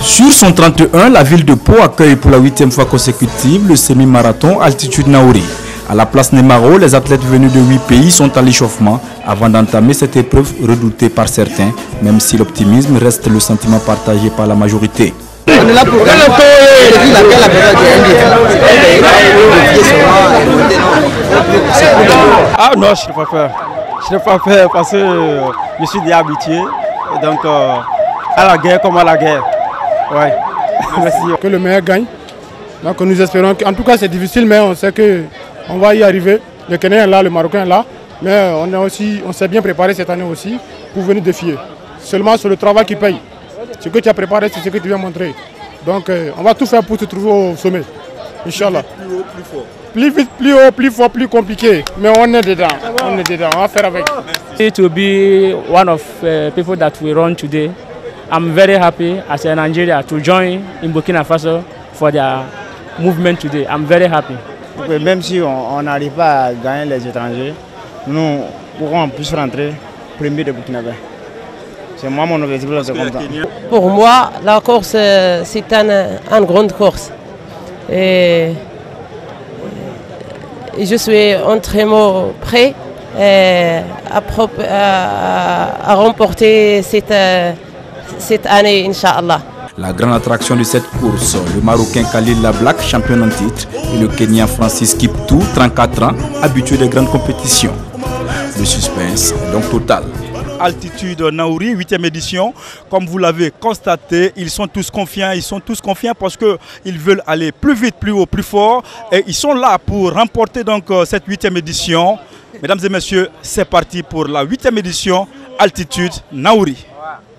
Sur son 31, la ville de Pau accueille pour la 8e fois consécutive le semi-marathon Altitude Naouri. À la place Nemaro, les athlètes venus de 8 pays sont à l'échauffement avant d'entamer cette épreuve redoutée par certains, même si l'optimisme reste le sentiment partagé par la majorité. On est là pour gagner. Ah non, je n'ai pas peur. Je n'ai pas peur parce que je suis déjà habitué. Donc, à la guerre comme à la guerre. Ouais. Merci. Que le meilleur gagne. Donc nous espérons que, en tout cas c'est difficile, mais on sait qu'on va y arriver. Le Kenyans est là, le Marocain est là. Mais on s'est bien préparé cette année aussi pour venir défier. Seulement sur le travail qui paye. Ce que tu as préparé, c'est ce que tu viens montrer. Donc on va tout faire pour te trouver au sommet. Inch'Allah. Plus haut, plus fort. Plus vite, plus haut, plus fort, plus compliqué. Mais on est dedans. On est dedans. On va faire avec. To be one of people that we run today, I'm very happy as a Nigeria to join in Burkina Faso for their movement today. I'm very happy. Même si on n'arrive pas à gagner les étrangers, nous pourrons en plus rentrer premier de Burkina Faso. C'est moi mon objectif, c'est comme ça. Pour moi, la course, c'est une grande course. Et je suis entièrement prêt à remporter cette année, Inch'Allah. La grande attraction de cette course, le Marocain Khalil Lablak, champion en titre, et le Kenyan Francis Kiptou, 34 ans, habitué des grandes compétitions. Le suspense est donc total. Altitude Naouri, 8e édition. Comme vous l'avez constaté, ils sont tous confiants parce qu'ils veulent aller plus vite, plus haut, plus fort. Et ils sont là pour remporter donc cette 8e édition. Mesdames et messieurs, c'est parti pour la 8e édition Altitude Naouri.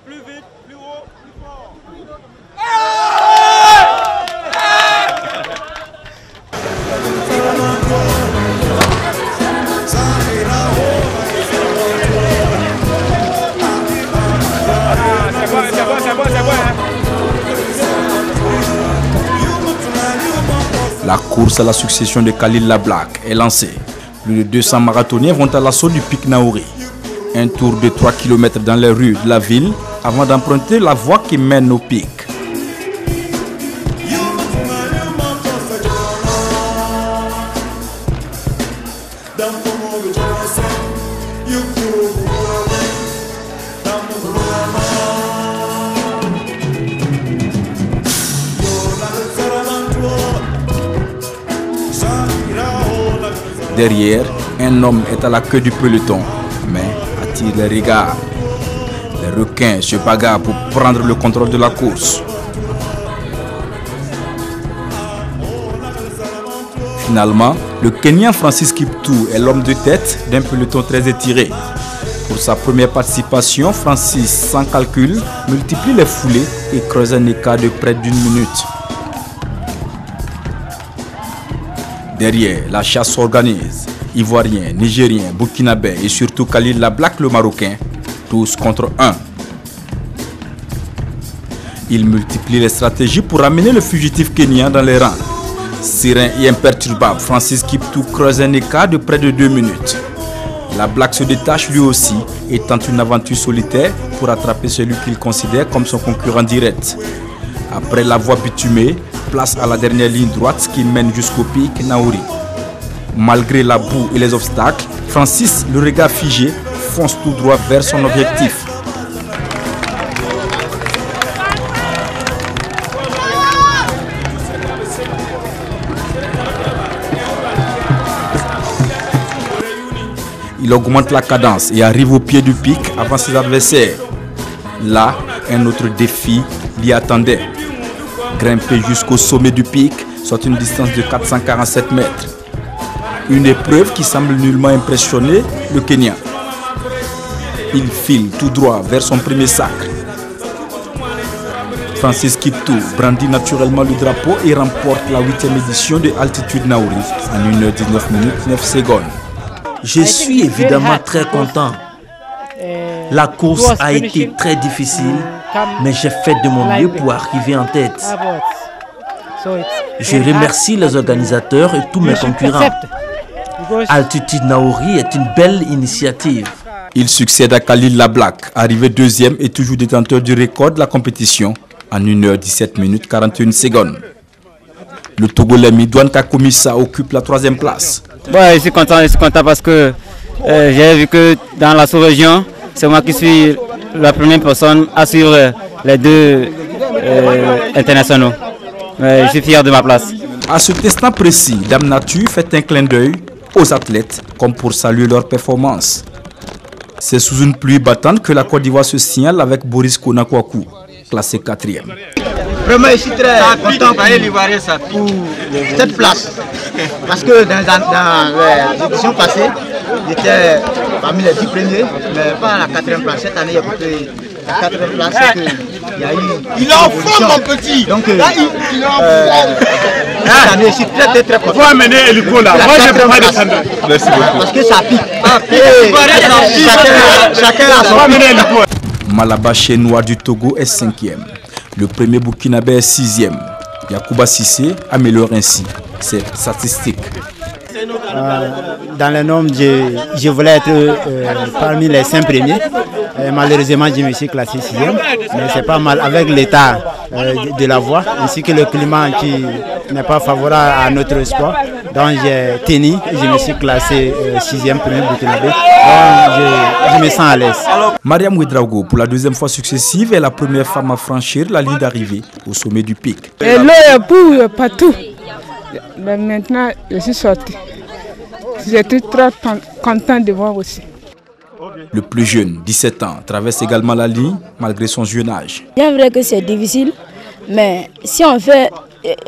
Plus vite, plus haut, plus fort. La course à la succession de Khalil Lablak est lancée. Plus de 200 marathoniens vont à l'assaut du pic Naouri. Un tour de 3 km dans les rues de la ville avant d'emprunter la voie qui mène au pic. Derrière, un homme est à la queue du peloton, mais attire les regards. Les requins se bagarrent pour prendre le contrôle de la course. Finalement, le Kenyan Francis Kiptou est l'homme de tête d'un peloton très étiré. Pour sa première participation, Francis, sans calcul, multiplie les foulées et creuse un écart de près d'1 minute. Derrière, la chasse s'organise. Ivoiriens, Nigériens, Burkinabés et surtout Khalil Lablak le Marocain, tous contre un. Il multiplie les stratégies pour amener le fugitif kenyan dans les rangs. Serein et imperturbable, Francis Kiptou creuse un écart de près de 2 minutes. Lablak se détache lui aussi et tente une aventure solitaire pour attraper celui qu'il considère comme son concurrent direct. Après la voie bitumée, place à la dernière ligne droite qui mène jusqu'au pic Naouri. Malgré la boue et les obstacles, Francis, le regard figé, fonce tout droit vers son objectif. Il augmente la cadence et arrive au pied du pic avant ses adversaires. Là, un autre défi l'y attendait. Grimper jusqu'au sommet du pic, soit une distance de 447 mètres. Une épreuve qui semble nullement impressionner le Kenya. Il file tout droit vers son premier sacre. Francis Kiptoo brandit naturellement le drapeau et remporte la 8e édition de Altitude Naouri en 1h19 minutes 9 secondes. Je suis évidemment très content. La course a été très difficile, mais j'ai fait de mon mieux pour arriver en tête. Je remercie les organisateurs et tous mes concurrents. Altitude Naouri est une belle initiative. Il succède à Khalil Lablak, arrivé deuxième et toujours détenteur du record de la compétition en 1h17 minutes 41 secondes. Le Togolais Midouane Kakomissa occupe la 3e place. Je suis content parce que j'ai vu que dans la sous-région, c'est moi qui suis la première personne à suivre les 2 internationaux. Je suis fier de ma place. À cet instant précis, Dame Nature fait un clin d'œil aux athlètes comme pour saluer leur performance. C'est sous une pluie battante que la Côte d'Ivoire se signale avec Boris Konakwaku, classé 4e. Vraiment, je suis très content pour cette place. Parce que dans les éditions passées, j'étais parmi les 10 premiers, mais pas à la 4e place. Cette année, il y a coupé la 4e place. Il y a eu il est en forme, mon petit. Donc, cette année, je suis très content. Il faut amener Eliko là. Moi, je ne peux pas descendre. Merci beaucoup. Parce que ça pique. Chacun a son pique. Malaba Chenois du Togo est 5e. Le premier Burkinabé est 6e. Yacouba Sissé améliore ainsi ses statistiques. Dans le nombre, je voulais être parmi les 5 premiers. Malheureusement, je me suis classé 6e. Mais c'est pas mal avec l'état de la voie ainsi que le climat qui n'est pas favorable à notre sport. Donc j'ai tenu et je me suis classé 6e premier Burkinabé. Donc je me sens à l'aise. Mariam Ouedraogo, pour la 2e fois successive, est la première femme à franchir la ligne d'arrivée au sommet du pic. Et l'eau est pour partout. Mais maintenant, je suis sorti. J'étais très content de voir aussi. Le plus jeune, 17 ans, traverse également la ligne malgré son jeune âge. Bien vrai que c'est difficile, mais si on fait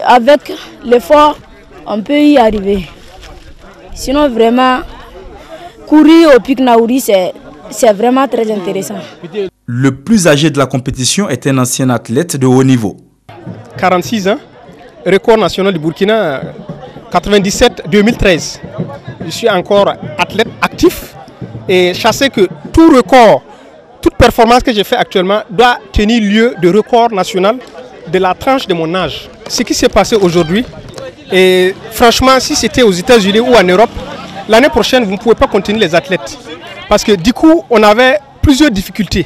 avec l'effort, on peut y arriver. Sinon, vraiment, courir au pic Naouri, c'est vraiment très intéressant. Le plus âgé de la compétition est un ancien athlète de haut niveau. 46 ans, record national du Burkina, 97-2013. Je suis encore athlète actif et je sais que tout record, toute performance que j'ai fait actuellement doit tenir lieu de record national de la tranche de mon âge. Ce qui s'est passé aujourd'hui, et franchement, si c'était aux États-Unis ou en Europe, l'année prochaine, vous ne pouvez pas contenir les athlètes. Parce que du coup, on avait plusieurs difficultés.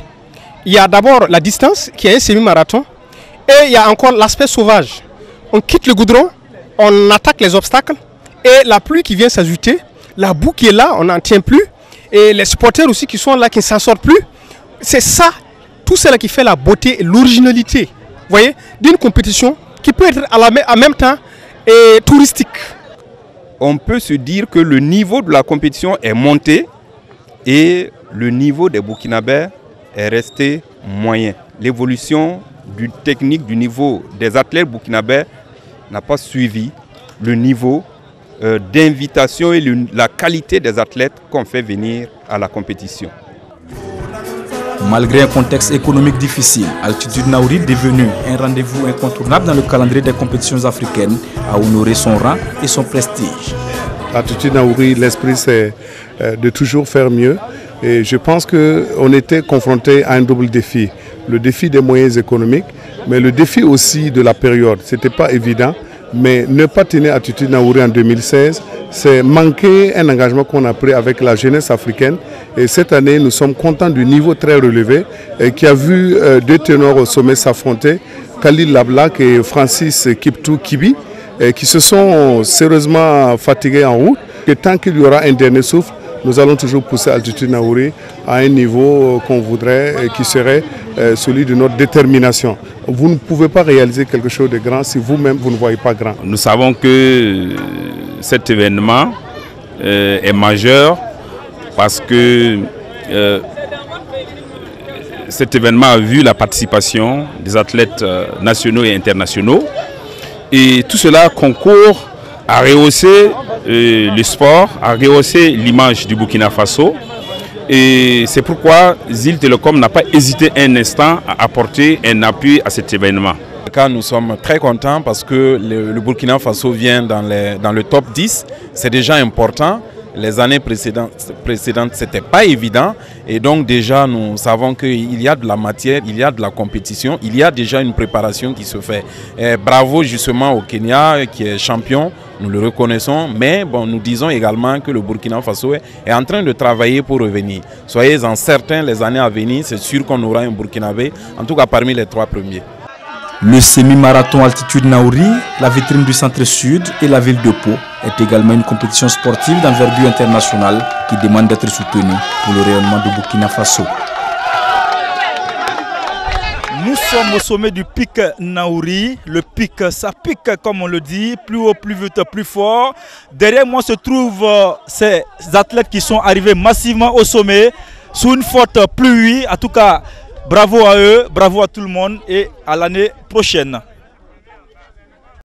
Il y a d'abord la distance, qui est un semi-marathon, et il y a encore l'aspect sauvage. On quitte le goudron, on attaque les obstacles, et la pluie qui vient s'ajouter, la boue qui est là, on n'en tient plus, et les supporters aussi qui sont là, qui ne s'en sortent plus. C'est ça, tout cela qui fait la beauté et l'originalité, vous voyez, d'une compétition qui peut être en même temps et touristique. On peut se dire que le niveau de la compétition est monté et le niveau des Burkinabés est resté moyen. L'évolution du technique du niveau des athlètes burkinabés n'a pas suivi le niveau d'invitation et la qualité des athlètes qu'on fait venir à la compétition. Malgré un contexte économique difficile, Altitude Naouri est devenu un rendez-vous incontournable dans le calendrier des compétitions africaines, a honoré son rang et son prestige. Altitude Naouri, l'esprit c'est de toujours faire mieux. Et je pense qu'on était confronté à un double défi. Le défi des moyens économiques, mais le défi aussi de la période. Ce n'était pas évident, mais ne pas tenir Altitude Naouri en 2016, c'est manquer un engagement qu'on a pris avec la jeunesse africaine. Et cette année, nous sommes contents du niveau très relevé et qui a vu 2 ténors au sommet s'affronter, Khalil Lablak et Francis Kiptoo Kibi, qui se sont sérieusement fatigués en route. Et tant qu'il y aura un dernier souffle, nous allons toujours pousser Altitude Naouri à un niveau qu'on voudrait et qui serait celui de notre détermination. Vous ne pouvez pas réaliser quelque chose de grand si vous-même vous ne voyez pas grand. Nous savons que cet événement est majeur parce que cet événement a vu la participation des athlètes nationaux et internationaux. Et tout cela concourt à rehausser le sport, à rehausser l'image du Burkina Faso. Et c'est pourquoi ZIL Telecom n'a pas hésité un instant à apporter un appui à cet événement. Nous sommes très contents parce que le Burkina Faso vient dans le top 10. C'est déjà important. Les années précédentes, ce n'était pas évident. Et donc déjà, nous savons qu'il y a de la matière, il y a de la compétition, il y a déjà une préparation qui se fait. Et bravo justement au Kenya qui est champion, nous le reconnaissons. Mais bon, nous disons également que le Burkina Faso est en train de travailler pour revenir. Soyez-en certains, les années à venir, c'est sûr qu'on aura un Burkinabé, en tout cas parmi les 3 premiers. Le semi-marathon altitude Naouri, la vitrine du centre-sud et la ville de Pau est également une compétition sportive d'envergure internationale qui demande d'être soutenue pour le rayonnement du Burkina Faso. Nous sommes au sommet du pic Naouri. Le pic, ça pique comme on le dit, plus haut, plus vite, plus fort. Derrière moi se trouvent ces athlètes qui sont arrivés massivement au sommet sous une forte pluie. En tout cas, bravo à eux, bravo à tout le monde et à l'année prochaine.